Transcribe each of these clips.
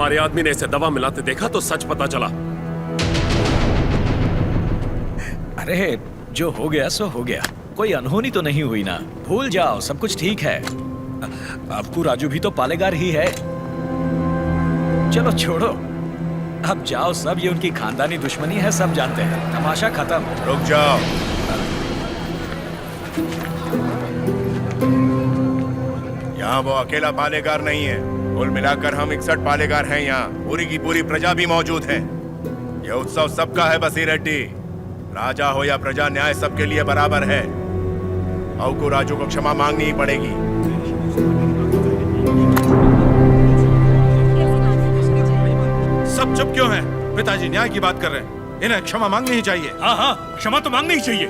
हमारे आदमी ने इसे दवा मिलाते देखा तो सच पता चला। अरे जो हो गया सो हो गया, कोई अनहोनी तो नहीं हुई ना। भूल जाओ, सब कुछ ठीक है। आपको राजू भी तो पालेगार ही है। चलो छोड़ो, अब जाओ सब, ये उनकी खानदानी दुश्मनी है, सब जानते हैं। तमाशा खत्म। रुक जाओ। यहाँ वो अकेला पालेगार नहीं है, कुल मिलाकर हम 61 पालेगार हैं। यहाँ पूरी की पूरी प्रजा भी मौजूद है। यह उत्सव सबका है बसी रेड्डी। राजा हो या प्रजा, न्याय सबके लिए बराबर है। औ को राजू को क्षमा मांगनी ही पड़ेगी। सब चुप क्यों हैं? पिताजी न्याय की बात कर रहे हैं, इन्हें क्षमा मांगनी ही चाहिए। हाँ हाँ, क्षमा तो मांगनी ही चाहिए।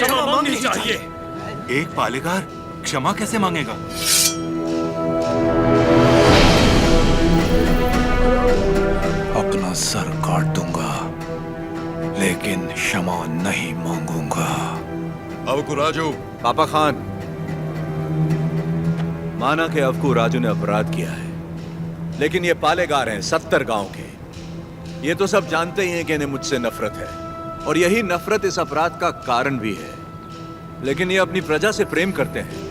क्षमा मांगनी चाहिए। एक पालेगार क्षमा कैसे मांगेगा? अपना सर काट दूंगा लेकिन क्षमा नहीं मांगूंगा। अवकू राजू। पापा खान, माना कि अवकू राजू ने अपराध किया है, लेकिन ये पालेगार हैं 70 गांव के। ये तो सब जानते ही हैं कि इन्हें मुझसे नफरत है, और यही नफरत इस अपराध का कारण भी है। लेकिन ये अपनी प्रजा से प्रेम करते हैं,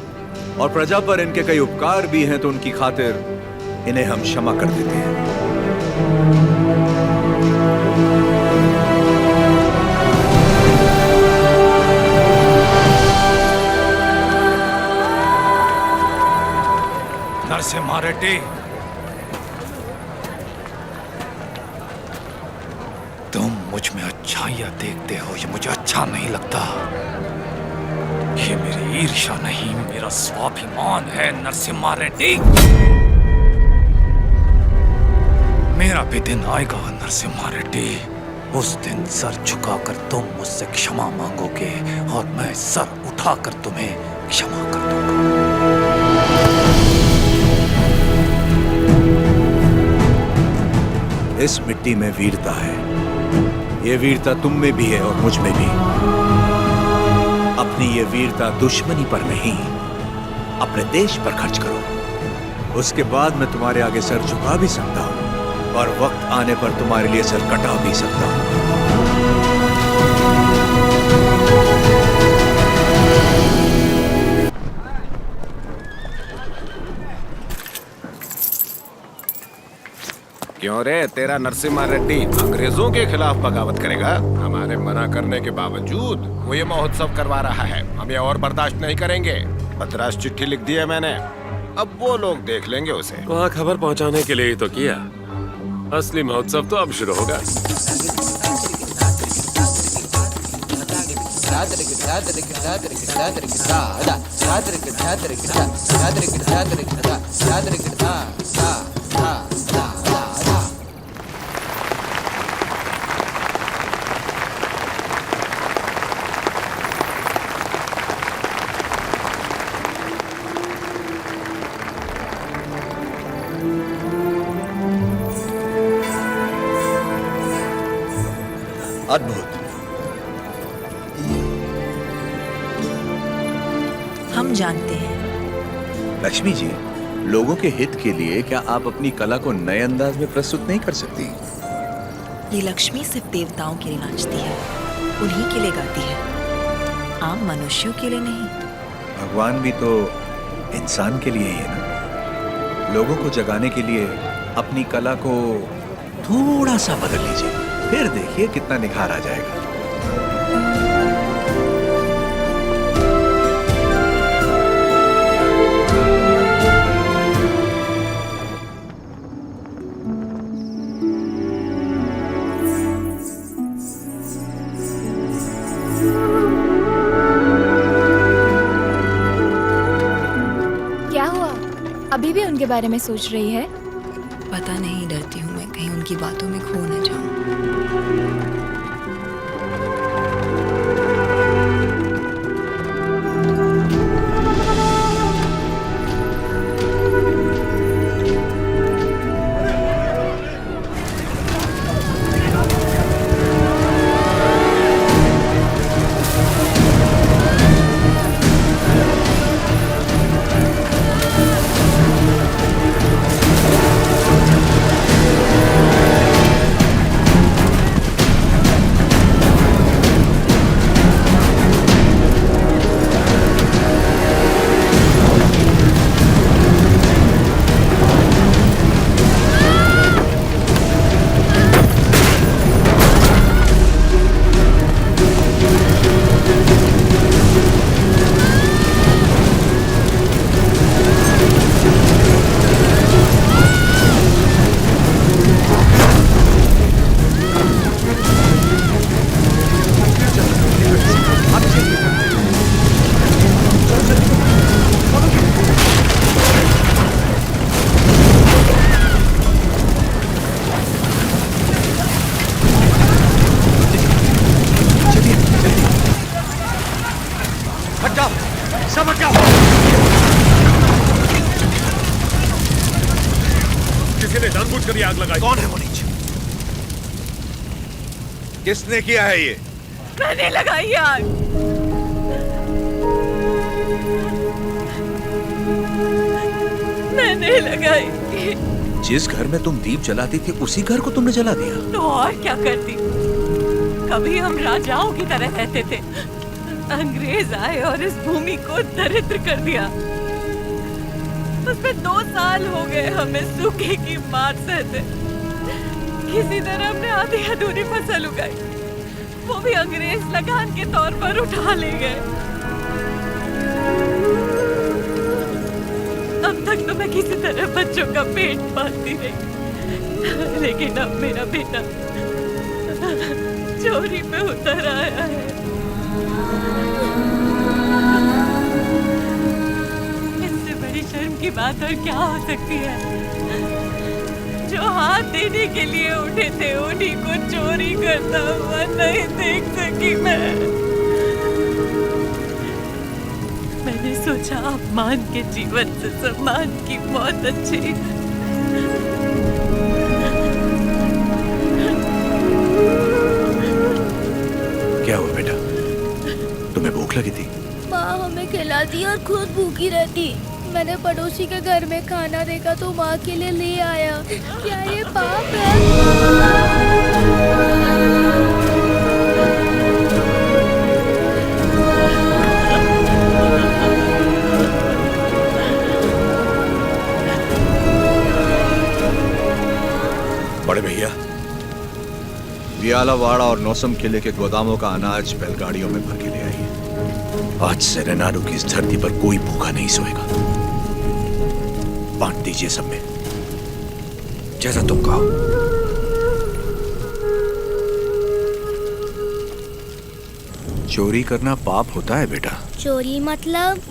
और प्रजा पर इनके कई उपकार भी हैं, तो उनकी खातिर इन्हें हम क्षमा कर देते हैं। नरसिम्हा रेड्डी, तुम मुझ में अच्छाइयां देखते हो, ये मुझे अच्छा नहीं लगता। ये मेरी ईर्ष्या नहीं, मेरा स्वाभिमान है नरसिम्हा रेड्डी। मेरा भी दिन आएगा नरसिम्हा रेड्डी, उस दिन सर झुकाकर तुम मुझसे क्षमा मांगोगे और मैं सर उठाकर तुम्हें क्षमा कर दूंगा। इस मिट्टी में वीरता है, ये वीरता तुम में भी है और मुझ में भी। अपनी ये वीरता दुश्मनी पर नहीं, अपने देश पर खर्च करो। उसके बाद मैं तुम्हारे आगे सर झुका भी सकता हूं, और वक्त आने पर तुम्हारे लिए सर कटा भी सकता हूं। क्यों रे, तेरा नरसिम्हा रेड्डी अंग्रेजों के खिलाफ बगावत करेगा? हमारे मना करने के बावजूद वो ये महोत्सव करवा रहा है। हम ये और बर्दाश्त नहीं करेंगे। बदराश चिट्ठी लिख दी है मैंने, अब वो लोग देख लेंगे उसे। वहाँ खबर पहुँचाने के लिए ही तो किया। असली महोत्सव तो अब शुरू होगा। अद्भुत। हम जानते हैं। लक्ष्मी जी, लोगों के हित के लिए क्या आप अपनी कला को नए अंदाज में प्रस्तुत नहीं कर सकती? ये लक्ष्मी सिर्फ देवताओं के लिए नाचती है, उन्हीं के लिए गाती है, आम मनुष्यों के लिए नहीं। भगवान भी तो इंसान के लिए ही है ना। लोगों को जगाने के लिए अपनी कला को थोड़ा सा बदल लीजिए, फिर देखिए कितना निखार आ जाएगा। क्या हुआ? अभी भी उनके बारे में सोच रही है? पता नहीं, डरती हूँ मैं कहीं उनकी बातों में खो न जाऊं। समझ जाओ। किसी ने जानबूझकर ये आग लगाई। कौन है वो नीचे? किसने किया है ये? मैंने लगाई आग। मैंने लगाई। जिस घर में तुम दीप जलाती थी उसी घर को तुमने जला दिया? तो और क्या करती? कभी हम राजाओं की तरह रहते थे, अंग्रेज आए और इस भूमि को दरिद्र कर दिया। उसमें 2 साल हो गए हमें सूखे की मार सहते। किसी तरह हमने आधी अधूरी फसल उगाई, वो भी अंग्रेज लगान के तौर पर उठा ले गए। अब तक तो मैं किसी तरह बच्चों का पेट पालती रही, लेकिन अब मेरा बेटा चोरी में उतर आया है। इससे बड़ी शर्म की बात और क्या हो सकती है? जो हाथ देने के लिए उठे थे उन्हीं को चोरी करता हुआ नहीं देख सकी मैं। मैंने सोचा अपमान के जीवन से सम्मान की मौत अच्छी। क्या हुआ बेटा? तुम्हें भूख लगी थी? माँ हमें खिलाती और खुद भूखी रहती। मैंने पड़ोसी के घर में खाना देखा तो माँ के लिए ले आया। क्या ये पाप है? बड़े भैया, वियालावाड़ा और नौसम किले के गोदामों का अनाज बैलगाड़ियों में भर के ले आइए। आज से रेनाडू की इस धरती पर कोई भूखा नहीं सोएगा। बांट दीजिए सब में, जैसा तुम कहो। चोरी करना पाप होता है बेटा। चोरी मतलब?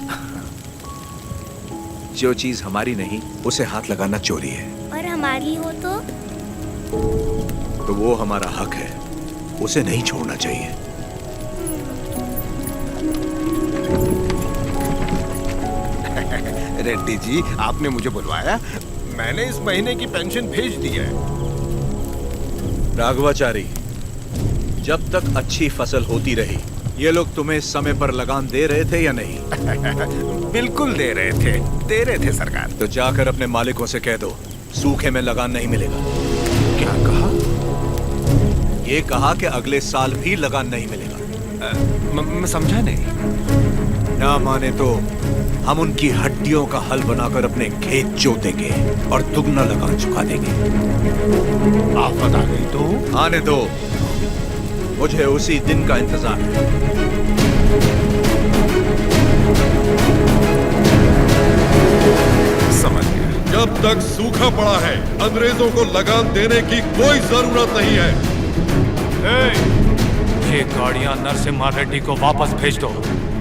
जो चीज हमारी नहीं उसे हाथ लगाना चोरी है। और हमारी हो तो वो हमारा हक है, उसे नहीं छोड़ना चाहिए। रेड्डी जी, आपने मुझे बुलवाया? मैंने इस महीने की पेंशन भेज दी है। राघवाचारी, जब तक अच्छी फसल होती रही ये लोग तुम्हें समय पर लगान दे रहे थे या नहीं? बिल्कुल दे रहे थे सरकार। तो जाकर अपने मालिकों से कह दो सूखे में लगान नहीं मिलेगा। क्या कहा? ये कहा कि अगले साल भी लगान नहीं मिलेगा। मैं समझा नहीं। ना माने तो हम उनकी हड्डियों का हल बनाकर अपने खेत जोतेंगे और दुगना लगान चुका देंगे। आफत आ गई तो? आने दो, मुझे उसी दिन का इंतजार है। समझ गया। जब तक सूखा पड़ा है अंग्रेजों को लगान देने की कोई जरूरत नहीं है। ये गाड़ियां नरसिम्हा रेड्डी को वापस भेज दो।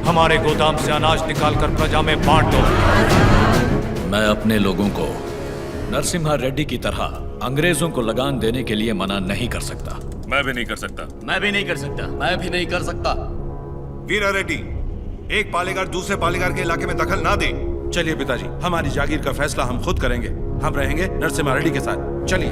हमारे गोदाम से अनाज निकालकर प्रजा में बांट दो। मैं अपने लोगों को नरसिम्हा रेड्डी की तरह अंग्रेजों को लगान देने के लिए मना नहीं कर सकता। मैं भी नहीं कर सकता। मैं भी नहीं कर सकता। मैं भी नहीं कर सकता। वीरा रेड्डी, एक पालेगार दूसरे पालेगार के इलाके में दखल ना दे। चलिए पिताजी, हमारी जागीर का फैसला हम खुद करेंगे। हम रहेंगे नरसिम्हा रेड्डी के साथ। चलिए।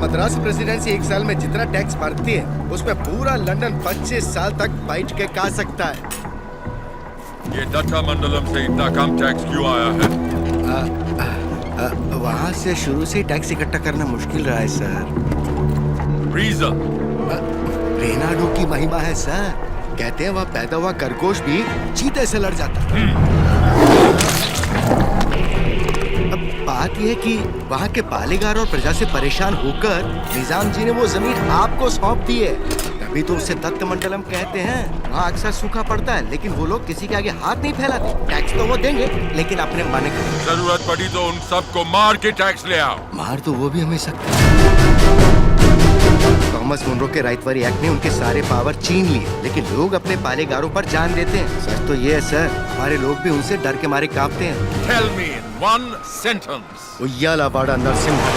मद्रास प्रेसिडेंसी एक साल में जितना टैक्स भरती है उसमें पूरा लंदन 25 साल तक बैठ के खा सकता है। ये दत्ता मंडलम से इतना कम टैक्स क्यों आया है? वहाँ से शुरू से टैक्स इकट्ठा करना मुश्किल रहा है सर। रीजन? रेनाडू की महिमा है सर। कहते हैं वहाँ पैदा हुआ खरगोश भी चीते से लड़ जाता। अब बात यह है कि वहाँ के पालेगार और प्रजा से परेशान होकर निजाम जी ने वो जमीन आपको सौंप दी है। तभी तो उसे दत्त मंडलम कहते हैं। वहाँ अक्सर सूखा पड़ता है लेकिन वो लोग किसी के आगे हाथ नहीं फैलाते। टैक्स तो वो देंगे लेकिन अपने मन का। जरूरत पड़ी तो उन सबको मार के टैक्स ले आओ। मार तो वो भी हमें सकते हैं। थॉमस मुनरो के राइटवरी एक्ट ने उनके सारे पावर छीन लिए, लेकिन लोग अपने पालेगारों पर जान देते हैं। सच तो ये है सर, हमारे लोग भी उनसे डर के मारे कांपते हैं। Tell me in one sentence. उయ్యాలవాడ Narasimha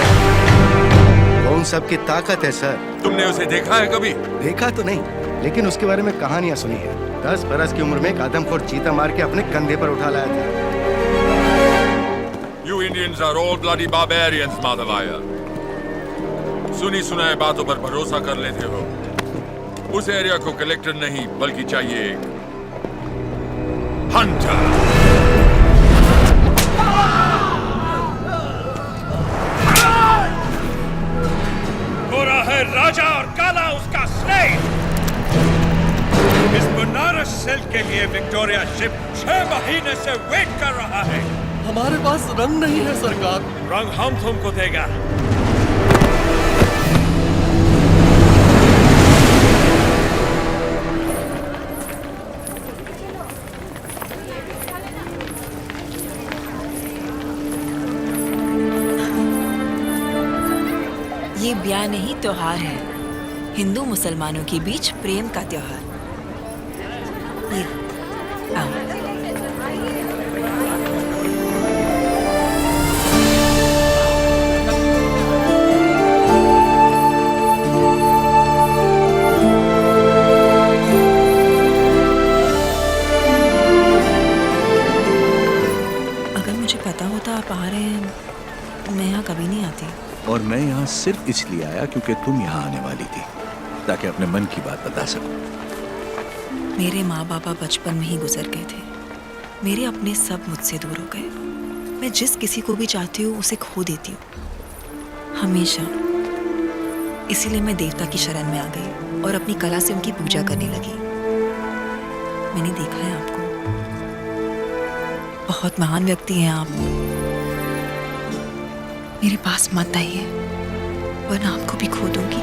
कौन सबकी ताकत है सर? तुमने उसे देखा है कभी? देखा तो नहीं, लेकिन उसके बारे में कहानियां सुनी है। 10 बरस की उम्र में एक आदमखोर चीता मार के अपने कंधे पर उठा लाया था। You Indians are all bloody barbarians, Madhavaya. सुनी सुनाए बातों पर भरोसा कर लेते हो। उस एरिया को कलेक्टर नहीं बल्कि चाहिए एक हंटर। गोरा है राजा और काला उसका स्लेव। इस बनारस सेल के लिए विक्टोरिया शिप 6 महीने से वेट कर रहा है। हमारे पास रंग नहीं है सरकार। रंग हम तुमको देगा। ये ब्याह नहीं त्योहार है, हिंदू मुसलमानों के बीच प्रेम का त्योहार। ये आओ। अगर मुझे पता होता आप आ रहे हैं, मैं यहाँ कभी नहीं आती। और मैं यहाँ सिर्फ इसलिए आया क्योंकि तुम यहाँ आने वाली थी, ताकि अपने मन की बात बता सकूं। मेरे माँ बाप बचपन में ही गुजर गए थे। मेरे अपने सब मुझसे दूर हो गए। मैं जिस किसी को भी चाहती हूँ उसे खो देती हूँ, हमेशा। इसीलिए मैं देवता की शरण में आ गई और अपनी कला से उनकी पूजा करने लगी। मैंने देखा है आपको, बहुत महान व्यक्ति हैं आप। मेरे पास मत आइए, वरना आपको भी खो दूंगी।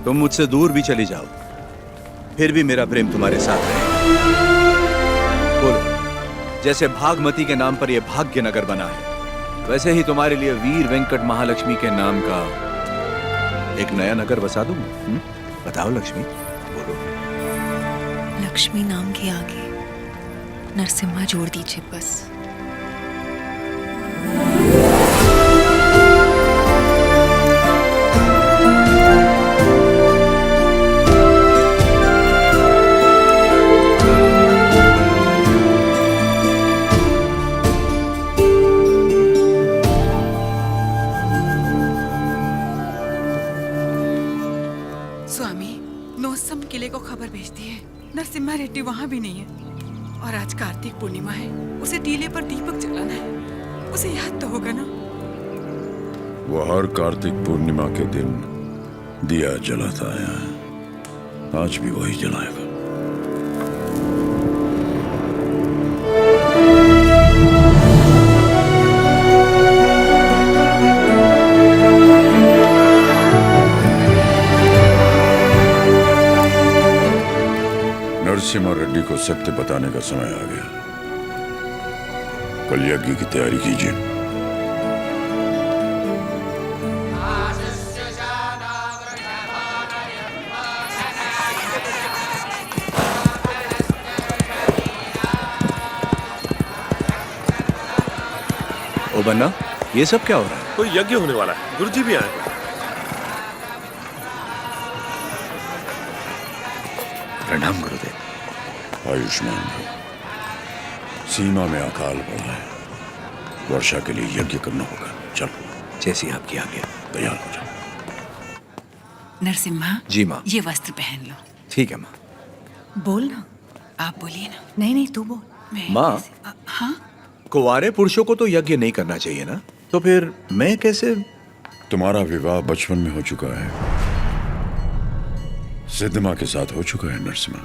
तुम मुझसे दूर भी चली जाओ, फिर भी मेरा प्रेम तुम्हारे साथ रहेगा। बोलो, जैसे भागमती के नाम पर यह भाग्यनगर बना है, वैसे ही तुम्हारे लिए वीर वेंकट महालक्ष्मी के नाम का एक नया नगर बसा दूं। बताओ लक्ष्मी, बोलो। लक्ष्मी नाम के आगे नरसिम्हा जोड़ दीजिए बस। स्वामी, नौसम किले को खबर भेजती है, नरसिम्हा रेड्डी वहाँ भी नहीं है। और आज कार्तिक पूर्णिमा है, उसे टीले पर दीपक जलाना है। उसे याद तो होगा ना? वो हर कार्तिक पूर्णिमा के दिन दिया जलाता है, आज भी वही जलाएगा। नरसिम्हा रेड्डी को सत्य बताने का समय आ गया। कल यज्ञ की तैयारी कीजिए। ओ बन्ना, ये सब क्या हो रहा है? कोई यज्ञ होने वाला है, गुरुजी भी आए। प्रणाम गुरुदेव। आयुष्मान भव। सीमा में अकाल पड़ा है, वर्षा के लिए यज्ञ करना होगा। चलो, जैसी आपकी आज्ञा। तैयार हो जाओ। नरसिम्हा जी माँ। ये वस्त्र पहन लो। ठीक है माँ। बोल ना, आप बोलिए ना। नहीं नहीं, तू बोल। माँ, हाँ, कुंवारे पुरुषों को तो यज्ञ नहीं करना चाहिए ना, तो फिर मैं कैसे? तुम्हारा विवाह बचपन में हो चुका है, सिद्धमा के साथ हो चुका है नरसिम्हा।